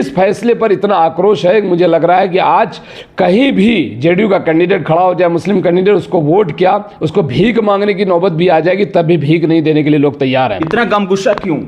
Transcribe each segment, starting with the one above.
इस फैसले पर इतना आक्रोश है, मुझे लग रहा है कि आज कहीं भी जेडीयू का कैंडिडेट खड़ा हो जाए, मुस्लिम कैंडिडेट, उसको वोट किया, उसको भीख मांगने की नौबत भी आ जाएगी, तब भी भीख नहीं देने के लिए लोग तैयार हैं। इतना कम गुस्सा क्यों?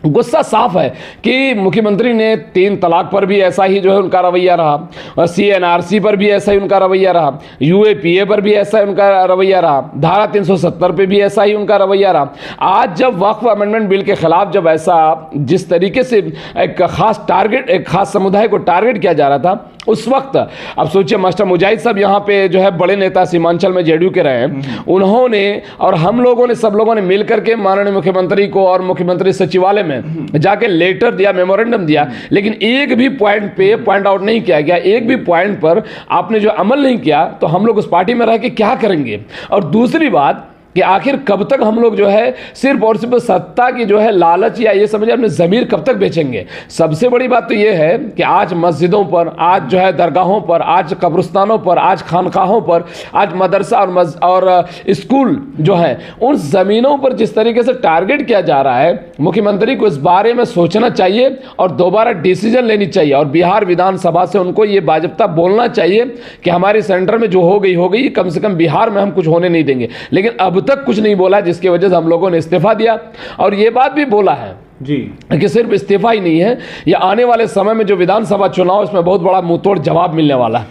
गुस्सा साफ है कि मुख्यमंत्री ने 3 तलाक पर भी ऐसा ही जो है उनका रवैया रहा, और CNRC पर भी ऐसा ही उनका रवैया रहा, UAPA पर भी ऐसा ही उनका रवैया रहा, धारा 370 पे भी ऐसा ही उनका रवैया रहा। आज जब वक्फ अमेंडमेंट बिल के खिलाफ जब ऐसा जिस तरीके से एक खास समुदाय को टारगेट किया जा रहा था, उस वक्त अब सोचिए मास्टर मुजाहिद साहब यहाँ पे जो है बड़े नेता सीमांचल में जेडीयू के रहे हैं, उन्होंने और हम लोगों ने, सब लोगों ने मिलकर के माननीय मुख्यमंत्री को और मुख्यमंत्री सचिवालय में जाके लेटर दिया, मेमोरेंडम दिया, लेकिन एक भी पॉइंट पे पॉइंट आउट नहीं किया गया, एक भी पॉइंट पर आपने जो अमल नहीं किया, तो हम लोग उस पार्टी में रह के क्या करेंगे। और दूसरी बात कि आखिर कब तक हम लोग जो है सिर्फ और सिर्फ सत्ता की जो है लालच या ये समझे अपने ज़मीर कब तक बेचेंगे। सबसे बड़ी बात तो ये है कि आज मस्जिदों पर, आज जो है दरगाहों पर, आज कब्रिस्तानों पर, आज खानकाहों पर, आज मदरसा और स्कूल जो है, उन ज़मीनों पर जिस तरीके से टारगेट किया जा रहा है, मुख्यमंत्री को इस बारे में सोचना चाहिए और दोबारा डिसीजन लेनी चाहिए, और बिहार विधानसभा से उनको ये बाज़ाब्ता बोलना चाहिए कि हमारे सेंटर में जो हो गई, कम से कम बिहार में हम कुछ होने नहीं देंगे। लेकिन अब तक कुछ नहीं बोला, जिसकी वजह से हम लोगों ने इस्तीफा दिया। और ये बात भी बोला है जी कि सिर्फ इस्तीफा ही नहीं है, ये आने वाले समय में जो विधानसभा चुनाव, इसमें बहुत बड़ा मुंहतोड़ जवाब मिलने वाला है।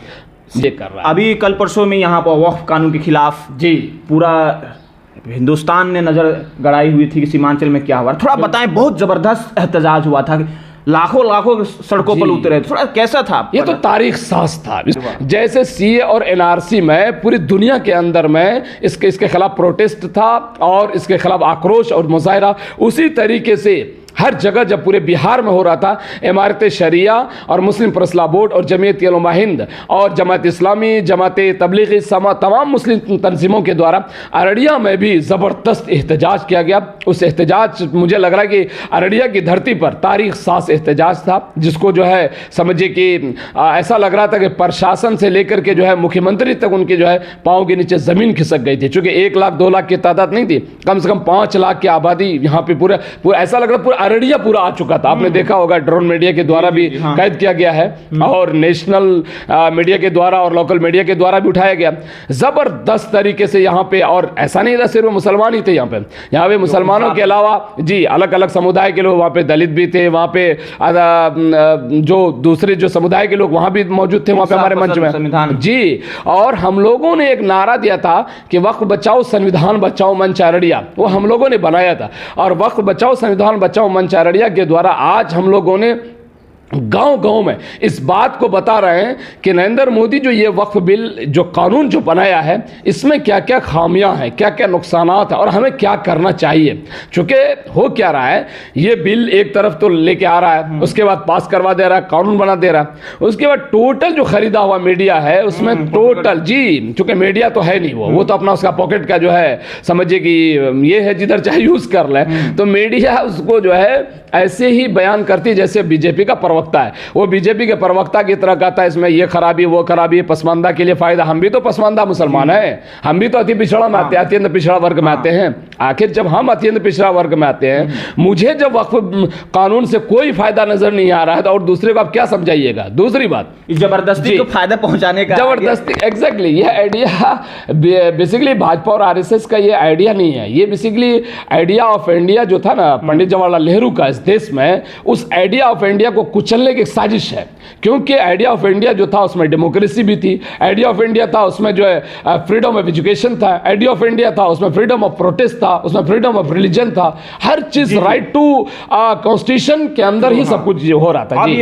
ये कर रहा है। अभी कल परसों में यहाँ पर वक्फ कानून के खिलाफ जी पूरा हिंदुस्तान ने नजर गड़ाई हुई थी कि सीमांचल में क्या हुआ, थोड़ा बताएं। बहुत जबरदस्त एहतजाज हुआ था, लाखों सड़कों पर उतरे, थोड़ा कैसा था? ये तो तारीख साज था। जैसे CA और NRC में पूरी दुनिया के अंदर में इसके खिलाफ प्रोटेस्ट था और इसके खिलाफ आक्रोश और मुजाहरा, उसी तरीके से हर जगह जब पूरे बिहार में हो रहा था, इमारत शरिया और मुस्लिम फैसला बोर्ड और जमीयत उलमा हिंद और जमात इस्लामी, जमात तबलीगी, तमाम मुस्लिम तंजीमों के द्वारा अररिया में भी ज़बरदस्त एहतजाज किया गया। उस एहतजाज, मुझे लग रहा है कि अररिया की धरती पर तारीख साज एहतजाज था, जिसको जो है समझिए कि ऐसा लग रहा था कि प्रशासन से लेकर के जो है मुख्यमंत्री तक उनके जो है पाँव के नीचे ज़मीन खिसक गई थी। चूँकि 1 लाख 2 लाख की तादाद नहीं थी, कम से कम 5 लाख की आबादी यहाँ पे पूरा ऐसा लग रहा पूरा अररिया पूरा आ चुका था। आपने देखा होगा ड्रोन मीडिया के द्वारा भी कैद किया गया है, और नेशनल मीडिया के द्वारा और लोकल मीडिया के द्वारा भी उठाया गया जबरदस्त तरीके से यहाँ पे। और ऐसा नहीं था सिर्फ मुसलमान ही थे यहाँ पे मुसलमानों के अलावा जी अलग अलग समुदाय के लोग, वहाँ पे दलित भी थे, वहाँ पे जो दूसरे जो समुदाय के लोग वहाँ भी मौजूद थे, वहाँ पे हमारे मंच में जी। और हम लोगों ने एक नारा दिया था कि वक्फ बचाओ संविधान बचाओ मंच अररिया, वो हम लोगों ने बनाया था। और वक्फ बचाओ संविधान बचाओ मंच अररिया के द्वारा आज हम लोगों ने गांव-गांव में इस बात को बता रहे हैं कि नरेंद्र मोदी जो ये वक्फ बिल जो कानून जो बनाया है, इसमें क्या क्या खामियां हैं, क्या क्या नुकसानात हैं और हमें क्या करना चाहिए। चूंकि हो क्या रहा है, ये बिल एक तरफ तो लेके आ रहा है, उसके बाद पास करवा दे रहा है, कानून बना दे रहा है, उसके बाद टोटल जो खरीदा हुआ मीडिया है उसमें टोटल जी, चूंकि मीडिया तो है नहीं, वो तो अपना उसका पॉकेट का जो है समझिए कि ये है जिधर चाहे यूज कर ले, तो मीडिया उसको जो है ऐसे ही बयान करती जैसे बीजेपी का प्रवक्ता है। वो बीजेपी के प्रवक्ता की तरह कहता है इसमें ये खराबी वो खराबी, पसमानदा के लिए फायदा। हम भी तो पसमानदा मुसलमान हैं, हम भी तो अति पिछड़ा में आते हैं, अत्यंत पिछड़ा वर्ग में आते हैं। आखिर जब हम अत्यंत पिछड़ा वर्ग में आते हैं, मुझे जब वक्फ कानून से कोई फायदा नजर नहीं आ रहा है, तो और दूसरे को आप क्या समझाइएगा। दूसरी बात, जबरदस्ती को फायदा पहुंचाने का, जबरदस्ती, एग्जैक्टली ये आइडिया बेसिकली भाजपा और RSS का ये आइडिया नहीं है, ये बेसिकली आइडिया ऑफ इंडिया जो था ना पंडित जवाहरलाल नेहरू का देश में, उस आइडिया ऑफ इंडिया को कुचलने की साजिश है। क्योंकि आइडिया ऑफ इंडिया जो था उसमें डेमोक्रेसी भी थी, आइडिया ऑफ इंडिया था उसमें जो है फ्रीडम ऑफ एजुकेशन था, आइडिया ऑफ इंडिया था उसमें फ्रीडम ऑफ प्रोटेस्ट था, उसमें फ्रीडम ऑफ रिलीजन था, हर चीज राइट टू कॉन्स्टिट्यूशन के अंदर ही सब कुछ हो रहा था जी।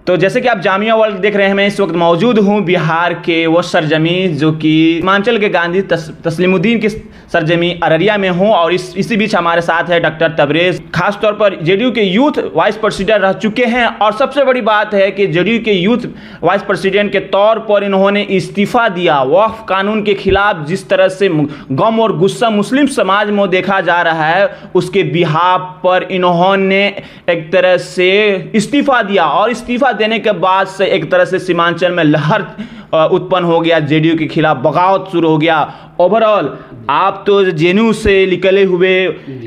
तो जैसे कि आप जामिया वर्ल्ड देख रहे हैं, मैं इस वक्त मौजूद हूं बिहार के वो सरजमी जो कि सीमांचल के गांधी तस्लीमुद्दीन की सरजमी अररिया में हूं, और इसी बीच हमारे साथ है डॉक्टर तबरेज, खासतौर पर जेडीयू के यूथ वाइस प्रेसिडेंट रह चुके हैं। और सबसे बड़ी बात है कि जेडीयू के यूथ वाइस प्रेसिडेंट के तौर पर इन्होंने इस्तीफा दिया। वक्फ कानून के खिलाफ जिस तरह से गम और गुस्सा मुस्लिम समाज में देखा जा रहा है, उसके बिहाफ पर इन्होंने एक तरह से इस्तीफा दिया, और इस्तीफा देने के बाद से एक तरह से सीमांचल में लहर उत्पन्न हो गया, जेडीयू के खिलाफ बगावत शुरू हो गया। ओवरऑल आप तो जेएनयू से निकले हुए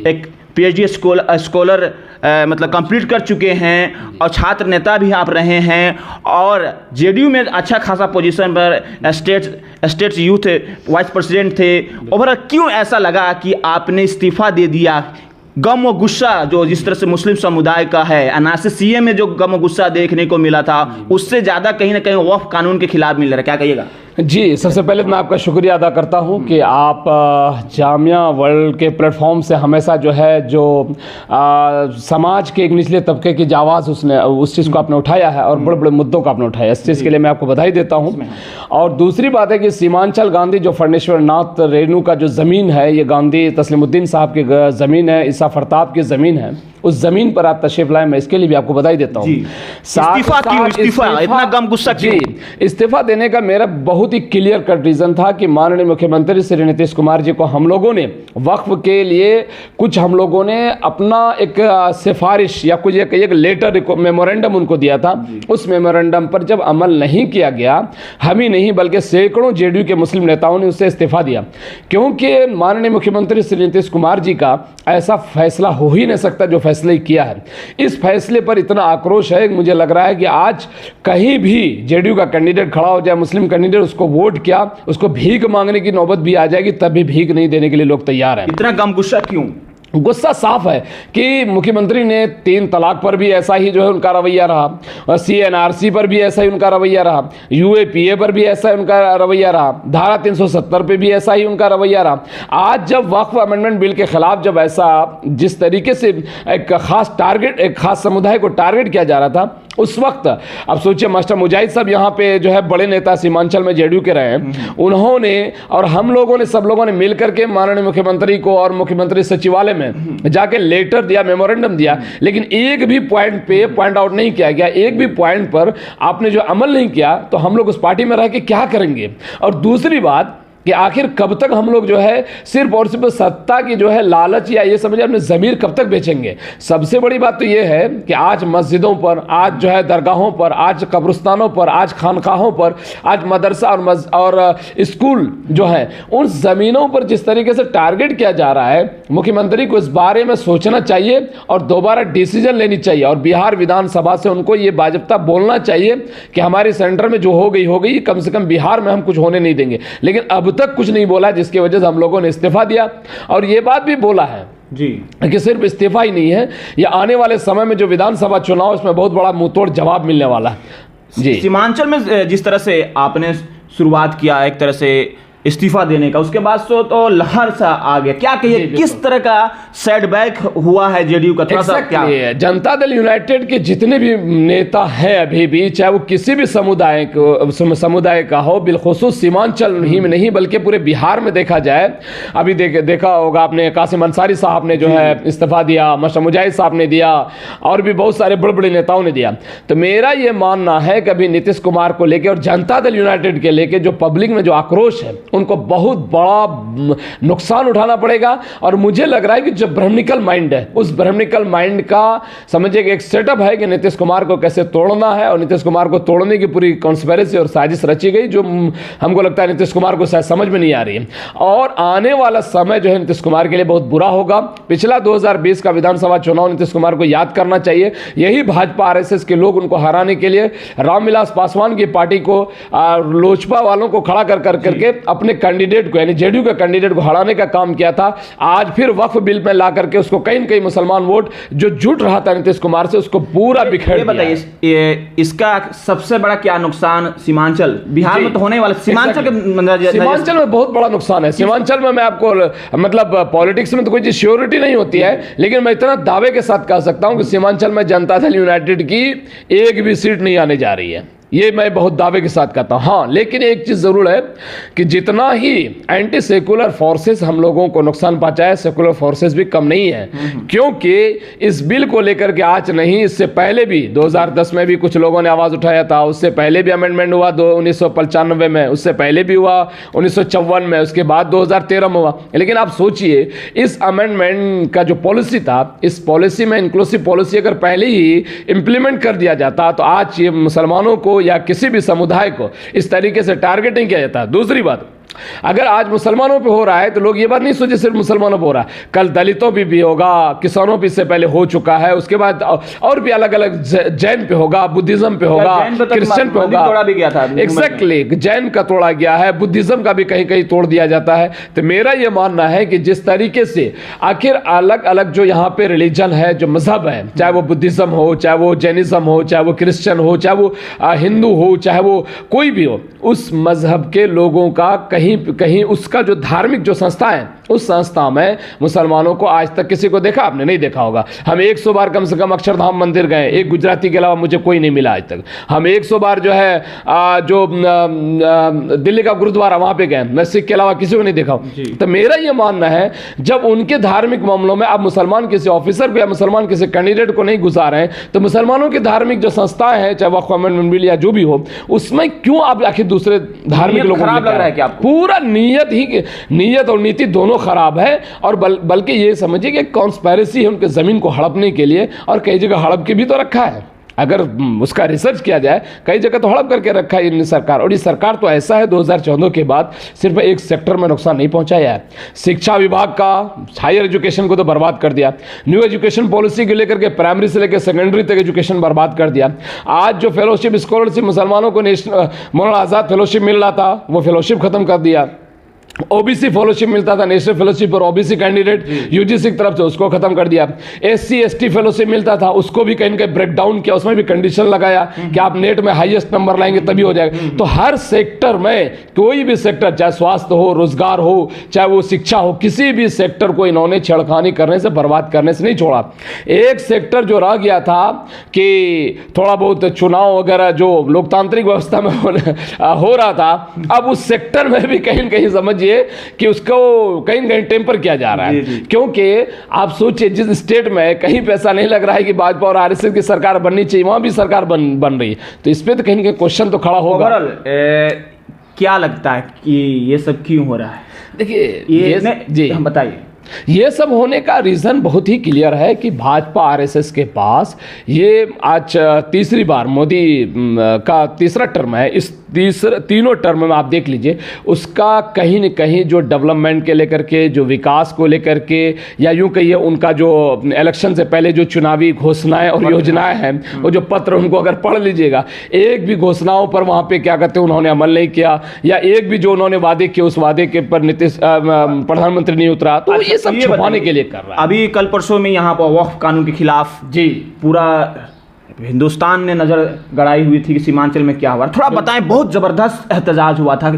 एक PhD स्कॉलर मतलब कंप्लीट कर चुके हैं और छात्र नेता भी आप रहे हैं और जेडीयू में अच्छा खासा पोजीशन पर स्टेट यूथ वाइस प्रेसिडेंट थे। ओवरऑल क्यों ऐसा लगा कि आपने इस्तीफा दे दिया? गम व गुस्सा जो जिस तरह से मुस्लिम समुदाय का है, एनआरसी सीए में जो गम व गुस्सा देखने को मिला था, उससे ज़्यादा कहीं ना कहीं वक्फ कानून के खिलाफ मिल रहा है, क्या कहिएगा? जी, सबसे पहले मैं आपका शुक्रिया अदा करता हूं कि आप जामिया वर्ल्ड के प्लेटफॉर्म से हमेशा जो है जो समाज के एक निचले तबके की जो आवाज़ उस चीज़ को आपने उठाया है और बड़े बड़े मुद्दों को आपने उठाया, इस चीज़ के लिए मैं आपको बधाई देता हूं। और दूसरी बात है कि सीमांचल गांधी जो फर्नेश्वर नाथ रेणु का जो ज़मीन है, ये गांधी तस्लीमुद्दीन साहब की ज़मीन है, ईसा फरताब की ज़मीन है, उस ज़मीन पर आप तशरीफ लाए, मैं इसके लिए भी आपको बधाई देता हूँ। इस्तीफा इतना गम गुस्सा क्यों? इस्तीफा देने का मेरा बहुत ही क्लियर कट रीज़न था कि माननीय मुख्यमंत्री श्री नीतीश कुमार जी को हम लोगों ने वक्फ के लिए कुछ हम लोगों ने अपना एक सिफारिश या कुछ एक लेटर मेमोरेंडम उनको दिया था। उस मेमोरेंडम पर जब अमल नहीं किया गया, हम ही नहीं बल्कि सैकड़ों जेडीयू के मुस्लिम नेताओं ने उससे इस्तीफा दिया, क्योंकि माननीय मुख्यमंत्री श्री नीतीश कुमार जी का ऐसा फैसला हो ही नहीं सकता जो फैसले किया है। इस फैसले पर इतना आक्रोश है, मुझे लग रहा है कि आज कहीं भी जेडीयू का कैंडिडेट खड़ा हो जाए, मुस्लिम कैंडिडेट, उसको वोट किया, उसको भीख मांगने की नौबत भी आ जाएगी, तब भी भीख नहीं देने के लिए लोग तैयार हैं। इतना गम गुस्सा क्यों? गुस्सा साफ है कि मुख्यमंत्री ने 3 तलाक पर भी ऐसा ही जो है उनका रवैया रहा, और CNRC पर भी ऐसा ही उनका रवैया रहा, UAPA पर भी ऐसा ही उनका रवैया रहा, धारा 370 पे भी ऐसा ही उनका रवैया रहा। आज जब वक्फ अमेंडमेंट बिल के खिलाफ जब ऐसा जिस तरीके से एक खास समुदाय को टारगेट किया जा रहा था, उस वक्त अब सोचिए मास्टर मुजाहिद साहब यहाँ पे जो है बड़े नेता सीमांचल में जेडीयू के रहे हैं, उन्होंने और हम लोगों ने सब लोगों ने मिलकर के माननीय मुख्यमंत्री को और मुख्यमंत्री सचिवालय में जाके लेटर दिया, मेमोरेंडम दिया, लेकिन एक भी पॉइंट पे पॉइंट आउट नहीं किया गया, एक भी पॉइंट पर आपने जो अमल नहीं किया, तो हम लोग उस पार्टी में रह के क्या करेंगे? और दूसरी बात कि आखिर कब तक हम लोग जो है सिर्फ और सिर्फ सत्ता की जो है लालच या ये समझिए अपने ज़मीर कब तक बेचेंगे? सबसे बड़ी बात तो ये है कि आज मस्जिदों पर, आज जो है दरगाहों पर, आज कब्रिस्तानों पर, आज खानकाहों पर, आज मदरसा और स्कूल जो है, उन ज़मीनों पर जिस तरीके से टारगेट किया जा रहा है, मुख्यमंत्री को इस बारे में सोचना चाहिए और दोबारा डिसीजन लेनी चाहिए और बिहार विधानसभा से उनको ये बाज़ाब्ता बोलना चाहिए कि हमारे सेंटर में जो हो गई, कम से कम बिहार में हम कुछ होने नहीं देंगे। लेकिन अब तक कुछ नहीं बोला, जिसकी वजह से हम लोगों ने इस्तीफा दिया। और ये बात भी बोला है जी कि सिर्फ इस्तीफा ही नहीं है, ये आने वाले समय में जो विधानसभा चुनाव, इसमें बहुत बड़ा मुंहतोड़ जवाब मिलने वाला है। जी, सीमांचल में जिस तरह से आपने शुरुआत किया एक तरह से इस्तीफा देने का, उसके बाद तो लहर सा आ गया, क्या कहिए किस तरह का सेटबैक हुआ है जेडीयू का? थोड़ा सा क्या जनता दल यूनाइटेड के जितने भी नेता हैं अभी भी, चाहे वो किसी भी समुदाय का हो, बिलखुसूस सीमांचल ही में नहीं बल्कि पूरे बिहार में देखा जाए, अभी देखा होगा आपने, कासिम अंसारी साहब ने जो है इस्तीफा दिया, मास्टर मुजाहिद साहब ने दिया, और भी बहुत सारे बड़े बड़े नेताओं ने दिया। तो मेरा ये मानना है कि अभी नीतीश कुमार को लेकर और जनता दल यूनाइटेड के लेकर जो पब्लिक में जो आक्रोश है, उनको बहुत बड़ा नुकसान उठाना पड़ेगा। और मुझे लग रहा है कि जो ब्रह्मनिकल माइंड है, उस ब्रह्मनिकल माइंड का समझिए कि एक सेटअप है कि नीतीश कुमार को कैसे तोड़ना है, और नीतीश कुमार को तोड़ने की पूरी कॉन्स्पिरेसी और साजिश रची गई, जो हमको लगता है नीतीश कुमार को शायद समझ में नहीं आ रही है। और आने वाला समय जो है नीतीश कुमार के लिए बहुत बुरा होगा। पिछला 2020 का विधानसभा चुनाव नीतीश कुमार को याद करना चाहिए। यही भाजपा RSS के लोग उनको हराने के लिए रामविलास पासवान की पार्टी को, लोजपा वालों को खड़ा करके अपने कैंडिडेट को, यानी जेडीयू के कैंडिडेट को हराने का काम किया था। आज फिर वक्फ बिल में ला करके उसको कहीं न कहीं मुसलमान वोट जो जुट रहा था नीतीश कुमार से, उसको पूरा बिखेर दिया। बताइए इसका सबसे बड़ा क्या नुकसान सीमांचल बिहार में तो होने वाला, सीमांचल में बहुत बड़ा नुकसान है। सीमांचल में मैं आपको मतलब पॉलिटिक्स में तो कोई चीज श्योरिटी नहीं होती है, लेकिन मैं इतना दावे के साथ कह सकता हूं कि सीमांचल में जनता दल यूनाइटेड की एक भी सीट नहीं आने जा रही है। ये मैं बहुत दावे के साथ कहता हूँ। हाँ, लेकिन एक चीज़ ज़रूर है कि जितना ही एंटी सेकुलर फोर्सेस हम लोगों को नुकसान पहुंचाए, सेकुलर फोर्सेस भी कम नहीं है, क्योंकि इस बिल को लेकर के आज नहीं, इससे पहले भी 2010 में भी कुछ लोगों ने आवाज़ उठाया था, उससे पहले भी अमेंडमेंट हुआ 1995 में, उससे पहले भी हुआ 1954 में, उसके बाद 2013 में हुआ। लेकिन आप सोचिए इस अमेंडमेंट का जो पॉलिसी था, इस पॉलिसी में इंक्लूसिव पॉलिसी अगर पहले ही इम्प्लीमेंट कर दिया जाता तो आज ये मुसलमानों को या किसी भी समुदाय को इस तरीके से टारगेटिंग किया जाता है। दूसरी बात, अगर आज मुसलमानों पे हो रहा है तो लोग ये बात नहीं सोचे सिर्फ मुसलमानों पे हो रहा है, कल दलितों पे भी होगा, किसानों पे इससे पहले हो चुका है, उसके बाद और भी अलग अलग जैन पे होगा, बुद्धिज्म पे होगा, क्रिश्चियन पे होगा। तोड़ा भी गया था एग्जैक्टली, जैन का तोड़ा गया है, बुद्धिज्म का भी कहीं कहीं तोड़ दिया जाता है। तो मेरा ये मानना है कि जिस तरीके से आखिर अलग अलग जो यहाँ पे रिलीजन है, जो मजहब है, चाहे वो बुद्धिज्म हो, चाहे वो जैनिज्म हो, चाहे वो क्रिश्चियन हो, चाहे वो हिंदू हो, चाहे वो कोई भी हो, उस मजहब के लोगों का कहीं कहीं उसका जो धार्मिक जो संस्था है, उस संस्था में मुसलमानों को आज तक किसी को देखा आपने? नहीं देखा होगा। हम 100 बार कम से कम अक्षरधाम मंदिर गए, एक गुजराती के अलावा मुझे कोई नहीं मिला आज तक। हम 100 बार जो है दिल्ली का गुरुद्वारा वहां पे गए, मैं सिख के अलावा किसी को नहीं देखा। तो मेरा ये मानना है जब उनके धार्मिक मामलों में आप मुसलमान किसी ऑफिसर को या मुसलमान किसी कैंडिडेट को नहीं घुसा रहे हैं, तो मुसलमानों की धार्मिक जो संस्थाएं हैं, चाहे वक्फ अमेंडमेंट बिल या जो भी हो, उसमें क्यों आप आखिर दूसरे धार्मिक लोगों को लग रहा है कि आपको पूरा नीयत और नीति दोनों खराब है। और बल्कि ये समझिए कि कॉन्स्पिरेसी है उनके जमीन को हड़पने के लिए, और कई जगह हड़प के भी तो रखा है। अगर उसका रिसर्च किया जाए, कई जगह तो हड़प करके रखा है इन सरकार। और ये सरकार तो ऐसा है 2014 के बाद सिर्फ एक सेक्टर में नुकसान नहीं पहुंचाया है, शिक्षा विभाग का हायर एजुकेशन को तो बर्बाद कर दिया, न्यू एजुकेशन पॉलिसी को लेकर के प्राइमरी से लेकर सेकेंडरी तक एजुकेशन बर्बाद कर दिया। आज जो फेलोशिप स्कॉलरशिप मुसलमानों को मौलाना आज़ाद फेलोशिप मिल रहा था, वो फेलोशिप खत्म कर दिया। ओबीसी फेलोशिप मिलता था, नेशनल फेलोशिप और ओबीसी कैंडिडेट यूजीसी की तरफ से, उसको खत्म कर दिया। एससी एसटी फेलोशिप मिलता था, उसको भी कहीं ना कहीं ब्रेक डाउन किया, उसमें भी कंडीशन लगाया कि आप नेट में हाईएस्ट नंबर लाएंगे तभी हो जाएगा। तो हर सेक्टर में, कोई भी सेक्टर, चाहे स्वास्थ्य हो, रोजगार हो, चाहे वो शिक्षा हो, किसी भी सेक्टर को इन्होंने छेड़खानी करने से, बर्बाद करने से नहीं छोड़ा। एक सेक्टर जो रह गया था कि थोड़ा बहुत चुनाव वगैरह जो लोकतांत्रिक व्यवस्था में हो रहा था, अब उस सेक्टर में भी कहीं ना कहीं समझिए कि उसको कहीं न कहीं टेम्पर किया जा रहा है। क्योंकि आप सोचिए, जिस स्टेट में कहीं पैसा नहीं लग रहा है कि भाजपा और आरएसएस की सरकार बननी चाहिए, वहां भी सरकार बन रही है। तो इस पे तो कहीं न कहीं क्वेश्चन तो खड़ा होगा। क्या लगता है कि ये सब क्यों हो रहा है? देखिए जी हम बताइए। ये सब होने का रीज़न बहुत ही क्लियर है कि भाजपा आरएसएस के पास ये आज तीसरी बार मोदी का तीसरा टर्म है। इस तीनों टर्म में आप देख लीजिए, उसका कहीं न कहीं जो डेवलपमेंट के लेकर के, जो विकास को लेकर के, या यूं कहिए उनका जो इलेक्शन से पहले जो चुनावी घोषणाएं और योजनाएं हैं, वो जो पत्र उनको अगर पढ़ लीजिएगा, एक भी घोषणाओं पर वहाँ पे क्या कहते हैं उन्होंने अमल नहीं किया, या एक भी जो उन्होंने वादे किए उस वादे के पर नीतीश प्रधानमंत्री नहीं उतरा। तो ये सब छुपाने के लिए कर रहा है। अभी कल परसों में यहाँ पर वक्फ कानून के खिलाफ पूरा हिंदुस्तान ने नजर गड़ाई हुई थी कि सीमांचल में क्या हुआ। थोड़ा बताएं, बहुत जबरदस्त एहतजाज हुआ था,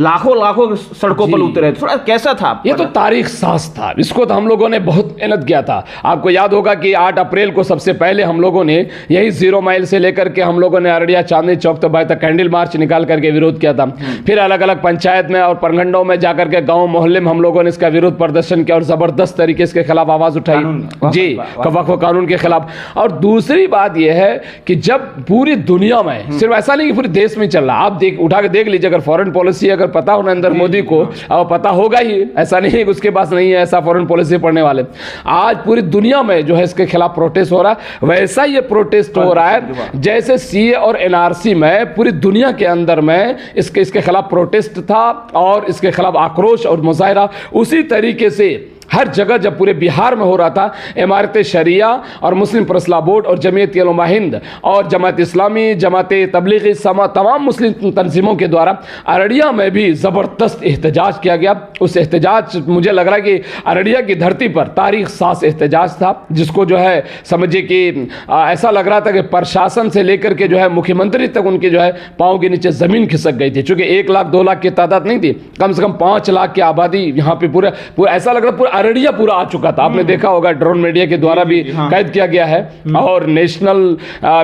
लाखों सड़कों पर उतरे, थोड़ा कैसा था? ये तो तारीख साज था, इसको तो हम लोगों ने बहुत मेहनत किया था। आपको याद होगा कि 8 अप्रैल को सबसे पहले हम लोगों ने यही 0 माइल से लेकर के हम लोगों ने अररिया चांदनी चौक तक कैंडल मार्च निकाल करके विरोध किया था। फिर अलग अलग पंचायत में और प्रखंडों में जाकर के, गाँव मोहल्ले में हम लोगों ने इसका विरोध प्रदर्शन किया और जबरदस्त तरीके इसके खिलाफ आवाज उठाई जी, वक्फ कानून के खिलाफ। और दूसरी बात यह है कि जब पूरी दुनिया में, सिर्फ ऐसा नहीं कि पूरे देश में चल रहा, आप उठा के देख लीजिए, अगर फॉरेन पॉलिसी अगर पता हो नरेंद्र मोदी को, अब पता होगा ही, ऐसा नहीं है कि उसके पास नहीं है ऐसा फॉरेन पॉलिसी पढ़ने वाले। आज पूरी दुनिया में जो है इसके खिलाफ प्रोटेस्ट हो रहा है, वैसा ये प्रोटेस्ट हो रहा है जैसे सीए और एनआरसी में पूरी दुनिया के अंदर में इसके खिलाफ प्रोटेस्ट था और इसके खिलाफ आक्रोश और मुजाहरा उसी तरीके से हर जगह जब पूरे बिहार में हो रहा था। इमारत शरिया और मुस्लिम फैसला बोर्ड और जमीयत उलमा हिंद और जमात इस्लामी, जमात तबलीगी, तमाम मुस्लिम तंजीमों के द्वारा अररिया में भी ज़बरदस्त एहतजाज किया गया। उस एहतजाज, मुझे लग रहा है कि अररिया की धरती पर तारीख साज एहतजाज था, जिसको जो है समझिए कि ऐसा लग रहा था कि प्रशासन से लेकर के जो है मुख्यमंत्री तक उनके जो है पाँव के नीचे ज़मीन खिसक गई थी। चूँकि 1 लाख 2 लाख की तादाद नहीं थी, कम से कम 5 लाख की आबादी यहाँ पे पूरा ऐसा लग रहा पूरा अररिया पूरा आ चुका था। आपने देखा होगा ड्रोन मीडिया के द्वारा भी कैद किया गया है और नेशनल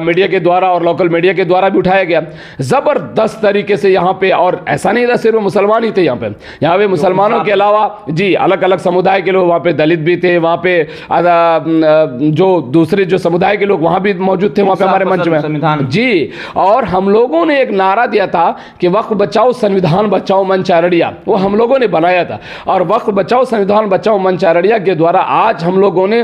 मीडिया के द्वारा और लोकल मीडिया के द्वारा भी उठाया गया जबरदस्त तरीके से यहाँ पे। और ऐसा नहीं था सिर्फ मुसलमान ही थे यहाँ पे मुसलमानों के अलावा जी अलग अलग समुदाय के लोग, वहाँ पे दलित भी थे, वहाँ पे जो दूसरे जो समुदाय के लोग वहाँ भी मौजूद थे वहाँ पे हमारे मंच में जी। और हम लोगों ने एक नारा दिया था कि वक्फ बचाओ संविधान बचाओ मंच अररिया, वो हम लोगों ने बनाया था। और वक्फ बचाओ संविधान बचाओ मंच अररिया के द्वारा आज हम लोगों ने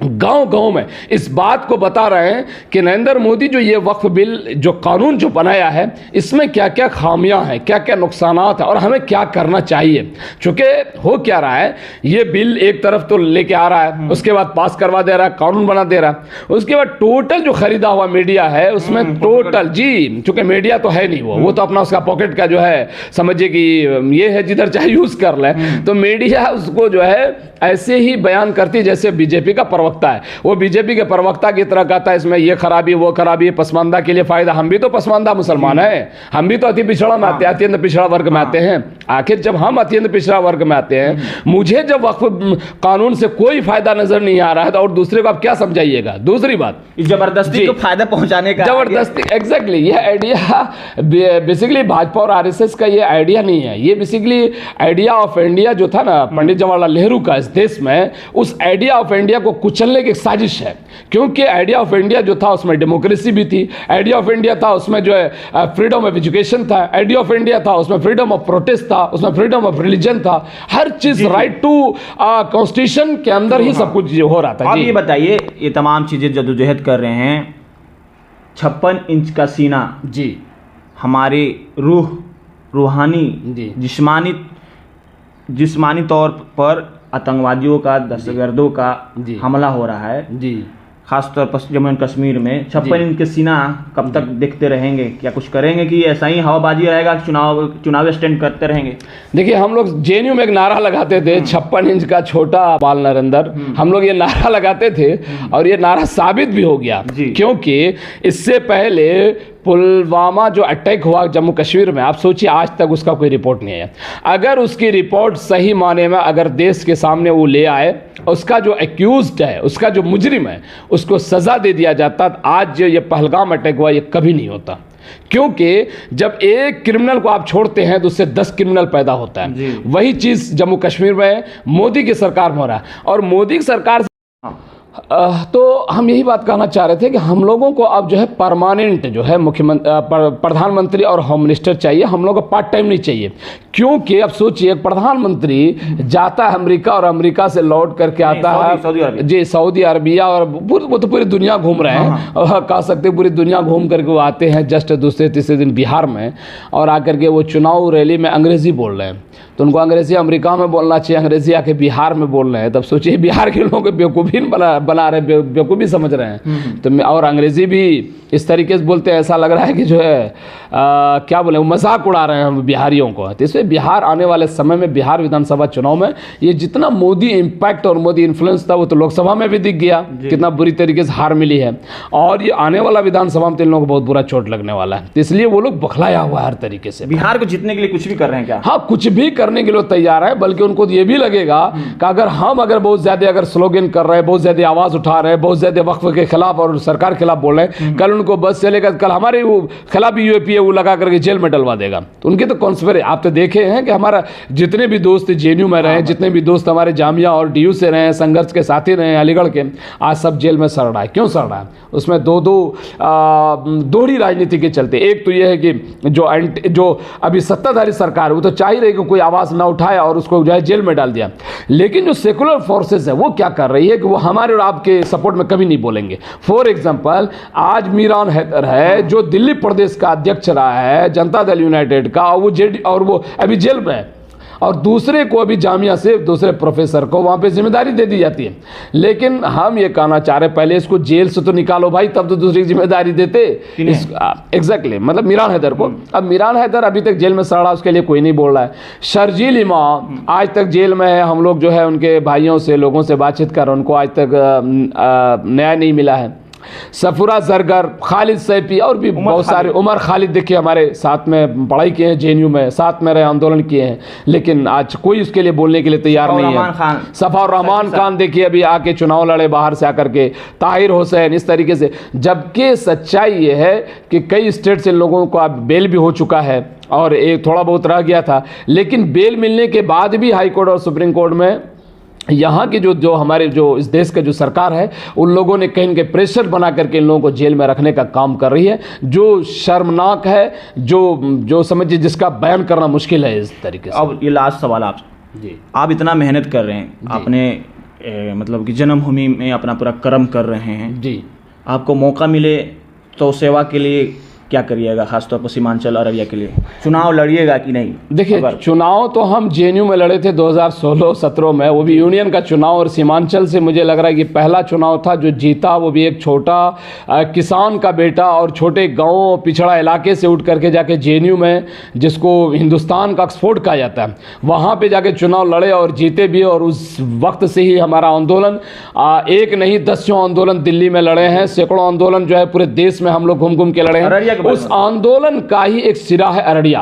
गांव-गांव में इस बात को बता रहे हैं कि नरेंद्र मोदी जो ये वक्फ बिल जो कानून जो बनाया है, इसमें क्या क्या खामियां हैं, क्या क्या नुकसानात हैं और हमें क्या करना चाहिए। चूंकि हो क्या रहा है, ये बिल एक तरफ तो लेके आ रहा है, उसके बाद पास करवा दे रहा है, कानून बना दे रहा है, उसके बाद टोटल जो खरीदा हुआ मीडिया है उसमें टोटल जी, चूंकि मीडिया तो है नहीं, वो तो अपना उसका पॉकेट का जो है समझिए कि ये है जिधर चाहे यूज कर ले, तो मीडिया उसको जो है ऐसे ही बयान करती जैसे बीजेपी का प्रवक्ता है। वो बीजेपी के प्रवक्ता की तरह कहता है इसमें ये खराबी वो खराबी, पसमानदा के लिए फायदा। हम भी तो पसमानदा मुसलमान हैं, हम भी तो अति पिछड़ा में आते हैं, अत्यंत पिछड़ा वर्ग में आते हैं। आखिर जब हम अत्यंत पिछड़ा वर्ग में आते हैं, मुझे जब वक्फ कानून से कोई फायदा नजर नहीं आ रहा है तो और दूसरे को आप क्या समझाइएगा। दूसरी बात, जबरदस्ती को फायदा पहुंचाने का, जबरदस्ती, एग्जैक्टली ये आइडिया बेसिकली भाजपा और आरएसएस का ये आइडिया नहीं है। ये बेसिकली आइडिया ऑफ इंडिया जो था ना पंडित जवाहरलाल नेहरू का इस देश में, उस आइडिया ऑफ इंडिया को कुचलने की साजिश है। क्योंकि आइडिया ऑफ इंडिया जो था उसमें डेमोक्रेसी भी थी, आइडिया ऑफ इंडिया था उसमें जो है फ्रीडम ऑफ एजुकेशन था, आइडिया ऑफ इंडिया था उसमें फ्रीडम ऑफ प्रोटेस्ट था, उसमें फ्रीडम ऑफ रिलीजन था, हर चीज राइट टू कॉन्स्टिट्यूशन के अंदर ही सब कुछ हो रहा था। आप ये बताइए, ये तमाम चीजें जद्दोजहद कर रहे हैं, 56 इंच का सीना जी, हमारी रूहानी जी, जिस्मानी तौर पर आतंकवादियों का, दहशतगर्दों का हमला हो रहा है जी, खासतौर पर जम्मू एंड कश्मीर में। 56 इंच के सीना कब तक देखते रहेंगे? क्या कुछ करेंगे कि ऐसा ही हवाबाजी रहेगा, चुनाव स्टैंड करते रहेंगे? देखिए, हम लोग जेएनयू में एक नारा लगाते थे 56 इंच का छोटा बाल नरेंद्र, हम लोग ये नारा लगाते थे और ये नारा साबित भी हो गया। क्योंकि इससे पहले पुलवामा जो अटैक हुआ जम्मू कश्मीर में, आप सोचिए आज तक उसका कोई रिपोर्ट नहीं है। अगर उसकी रिपोर्ट सही माने में अगर देश के सामने वो ले आए, उसका जो एक्यूज्ड है, उसका जो मुजरिम है, उसको सजा दे दिया जाता, आज जो ये पहलगाम अटैक हुआ ये कभी नहीं होता। क्योंकि जब एक क्रिमिनल को आप छोड़ते हैं तो उससे 10 क्रिमिनल पैदा होता है। वही चीज जम्मू कश्मीर में मोदी की सरकार में हो रहा है। और मोदी की सरकार तो हम यही बात कहना चाह रहे थे कि हम लोगों को अब जो है परमानेंट जो है प्रधानमंत्री और होम मिनिस्टर चाहिए, हम लोगों को पार्ट टाइम नहीं चाहिए। क्योंकि अब सोचिए, प्रधानमंत्री जाता है अमेरिका और अमेरिका से लौट करके आता है जी सऊदी अरबिया, और वो तो पूरी दुनिया घूम रहे हैं, और कह सकते पूरी दुनिया घूम करके वो आते हैं जस्ट दूसरे तीसरे दिन बिहार में, और आकर के वो चुनाव रैली में अंग्रेजी बोल रहे हैं। तो उनको अंग्रेजी अमेरिका में बोलना चाहिए, अंग्रेजी आके बिहार में बोल रहे हैं। तब सोचिए बिहार के लोगों को बेवकूफ़ी बना रहे, बेवकूफ़ी समझ रहे हैं। तो और अंग्रेजी भी इस तरीके से बोलते हैं, ऐसा लग रहा है कि जो है क्या बोले, वो मजाक उड़ा रहे हैं हम बिहारियों को। तो इसलिए बिहार आने वाले समय में, बिहार विधानसभा चुनाव में ये जितना मोदी इम्पैक्ट और मोदी इन्फ्लुएंस था वो तो लोकसभा में भी दिख गया, कितना बुरी तरीके से हार मिली है। और ये आने वाला विधानसभा में तो इन लोगों को बहुत बुरा चोट लगने वाला है। तो इसलिए वो लोग बखलाया हुआ है हर तरीके से। बिहार को जीतने के लिए कुछ भी कर रहे हैं क्या? हाँ, कुछ भी करने के लिए तैयार है, बल्कि उनको ये भी लगेगा कि अगर बहुत ज्यादा अगर स्लोगन कर रहे हैं, बहुत ज्यादा आवाज उठा रहे हैं, बहुत ज्यादा वक्फ के खिलाफ और सरकार के खिलाफ बोल रहे हैं, कल उनको बस चलेगा, कल हमारे खिलाफ यूएपीए वो लगा करके जेल में डलवा देगा। तो उनके तो कॉन्स्पिरेसी आप तो देखे हैं कि हमारा जितने भी दोस्त जेएनयू में रहे, जितने भी दोस्त हमारे जामिया और डीयू से रहे, संघर्ष के साथी रहे अलीगढ़ के, आज सब जेल में सड़ रहा है। क्यों सड़ रहा है? उसमें दोहरी राजनीति के चलते। एक तो यह है कि जो अभी सत्ताधारी सरकार वो तो चाह ही रही कि कोई आवाज ना उठाए और उसको जो है जेल में डाल दिया। लेकिन जो सेकुलर फोर्सेस है वो क्या कर रही है कि वो हमारे और आपके सपोर्ट में कभी नहीं बोलेंगे। फॉर एग्जांपल, आज मीरान हैदर है जो दिल्ली प्रदेश का अध्यक्ष रहा है जनता दल यूनाइटेड का, और वो अभी जेल में है, और दूसरे को अभी जामिया से दूसरे प्रोफेसर को वहां पे जिम्मेदारी दे दी जाती है। लेकिन हम ये कहना चाह रहे, पहले इसको जेल से तो निकालो भाई, तब तो दूसरी जिम्मेदारी देते। एग्जैक्टली, मतलब मीरान हैदर को। अब मीरान हैदर अभी तक जेल में सड़ा, उसके लिए कोई नहीं बोल रहा है। शर्जील इमाम आज तक जेल में है। हम लोग जो है उनके भाइयों से, लोगों से बातचीत कर, उनको आज तक न्याय नहीं मिला है। सफुरा जरगर, खालिद सैफी और भी बहुत सारे, उमर खालिद देखिए हमारे साथ में पढ़ाई किए हैं, जेएनयू में साथ में रहे, आंदोलन किए हैं, लेकिन आज कोई उसके लिए बोलने के लिए तैयार नहीं है। सफार रहमान खान देखिए अभी आके चुनाव लड़े बाहर से आकर के, ताहिर हुसैन, इस तरीके से। जबकि सच्चाई ये है कि कई स्टेट से लोगों को अब बेल भी हो चुका है और एक थोड़ा बहुत रह गया था, लेकिन बेल मिलने के बाद भी हाई कोर्ट और सुप्रीम कोर्ट में यहाँ की जो हमारे जो इस देश का जो सरकार है, उन लोगों ने कहीं के प्रेशर बना करके इन लोगों को जेल में रखने का काम कर रही है, जो शर्मनाक है, जो समझिए जिसका बयान करना मुश्किल है इस तरीके से। अब ये लास्ट सवाल आपसे जी, आप इतना मेहनत कर रहे हैं, आपने मतलब कि जन्मभूमि में अपना पूरा कर्म कर रहे हैं, जी, आपको मौका मिले तो सेवा के लिए क्या करिएगा, खासतौर पर सीमांचल अररिया के लिए चुनाव लड़िएगा कि नहीं? देखिए, चुनाव तो हम जेएनयू में लड़े थे 2016-17 में, वो भी यूनियन का चुनाव, और सीमांचल से मुझे लग रहा है कि पहला चुनाव था जो जीता, वो भी एक छोटा किसान का बेटा और छोटे गांव पिछड़ा इलाके से उठ करके जाके जेएनयू में, जिसको हिंदुस्तान का ऑक्सफोर्ड कहा जाता है, वहाँ पे जाके चुनाव लड़े और जीते भी। और उस वक्त से ही हमारा आंदोलन एक नहीं 10 आंदोलन दिल्ली में लड़े हैं, सैकड़ों आंदोलन जो है पूरे देश में हम लोग घूम घूम के लड़े हैं। उस आंदोलन का ही एक सिरा है अररिया।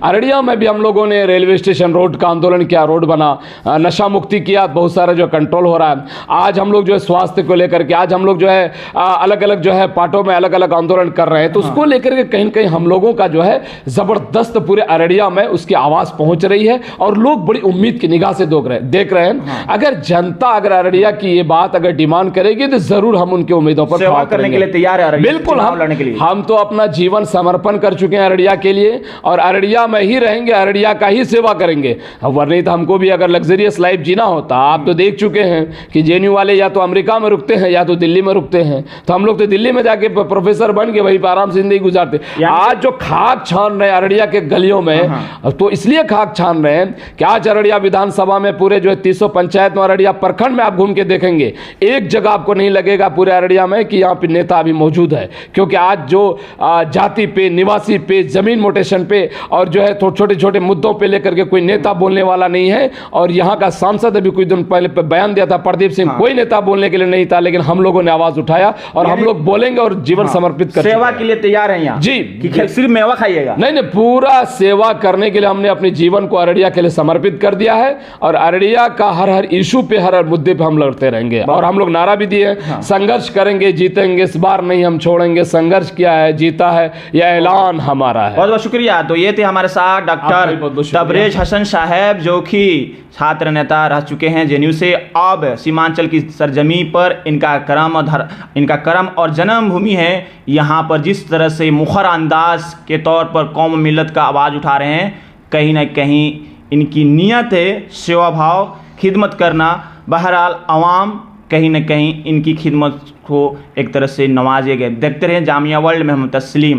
अररिया में भी हम लोगों ने रेलवे स्टेशन रोड का आंदोलन किया, रोड बना, नशा मुक्ति किया, बहुत सारा जो कंट्रोल हो रहा है। आज हम लोग जो है स्वास्थ्य को लेकर के, आज हम लोग जो है अलग अलग जो है पार्टों में अलग अलग आंदोलन कर रहे हैं, तो उसको लेकर के कहीं कहीं हम लोगों का जो है जबरदस्त पूरे अररिया में उसकी आवाज पहुंच रही है और लोग बड़ी उम्मीद की निगाह से देख रहे हैं। अगर जनता अगर अररिया की ये बात अगर डिमांड करेगी तो जरूर हम उनकी उम्मीदों पर सेवा करने के लिए तैयार है। बिल्कुल, हम तो अपना जीवन समर्पण कर चुके हैं अररिया के लिए और अररिया में ही रहेंगे, अररिया का ही सेवा करेंगे। वरना तो हमको भी अगर लग्जरियस लाइफ जीना होता, आप तो देख चुके हैं कि जेएनयू वाले या तो अमेरिका में रुकते हैं या तो दिल्ली में रुकते हैं, तो हम लोग तो दिल्ली में जाके प्रोफेसर बन के वहीं पर आराम से जिंदगी गुजारते। आज जो खाक छान रहे अररिया के गलियों में, तो इसलिए खाक छान रहे हैं कि आज अररिया विधानसभा में पूरे जो है 300 पंचायत में अररिया प्रखंड में आप घूम के देखेंगे, एक जगह आपको नहीं लगेगा पूरे अररिया में कि यहाँ पे नेता अभी मौजूद है। क्योंकि आज जो जाति पे, निवासी पे, जमीन मोटेशन पे और जो है छोटे छोटे मुद्दों पे लेकर के कोई नेता बोलने वाला नहीं है। और यहाँ का सांसद अभी कुछ दिन पहले बयान दिया था प्रदीप सिंह, कोई नेता बोलने के लिए नहीं था, लेकिन हम लोगों ने आवाज उठाया और हम लोग बोलेंगे और जीवन समर्पित कर सेवा के लिए तैयार हैं यहाँ जी, कि सिर्फ मेवा खाइएगा? नहीं, पूरा सेवा करने के लिए हमने अपने जीवन को अररिया के लिए समर्पित कर दिया है और अररिया का हर इशू पे, हर मुद्दे पे हम लड़ते रहेंगे। और हम लोग नारा भी दिए, संघर्ष करेंगे, जीतेंगे, इस बार नहीं हम छोड़ेंगे, संघर्ष किया है, जीता है, यह ऐलान हमारा है। बहुत बहुत शुक्रिया। तो ये थे हमारे साथ डॉक्टर तबरेज हसन साहब, जो कि छात्र नेता रह चुके हैं जेएनयू से। अब सीमांचल की सरजमी पर इनका कर्म और जन्मभूमि है। यहाँ पर जिस तरह से मुखर अंदाज के तौर पर कौम मिल्लत का आवाज़ उठा रहे हैं, कहीं ना कहीं इनकी नीयत है सेवा भाव, खिदमत करना। बहरहाल अवाम कहीं ना कहीं इनकी खिदमत को एक तरह से नवाजे गए। देखते रहे जामिया वर्ल्ड में हम तस्लीम।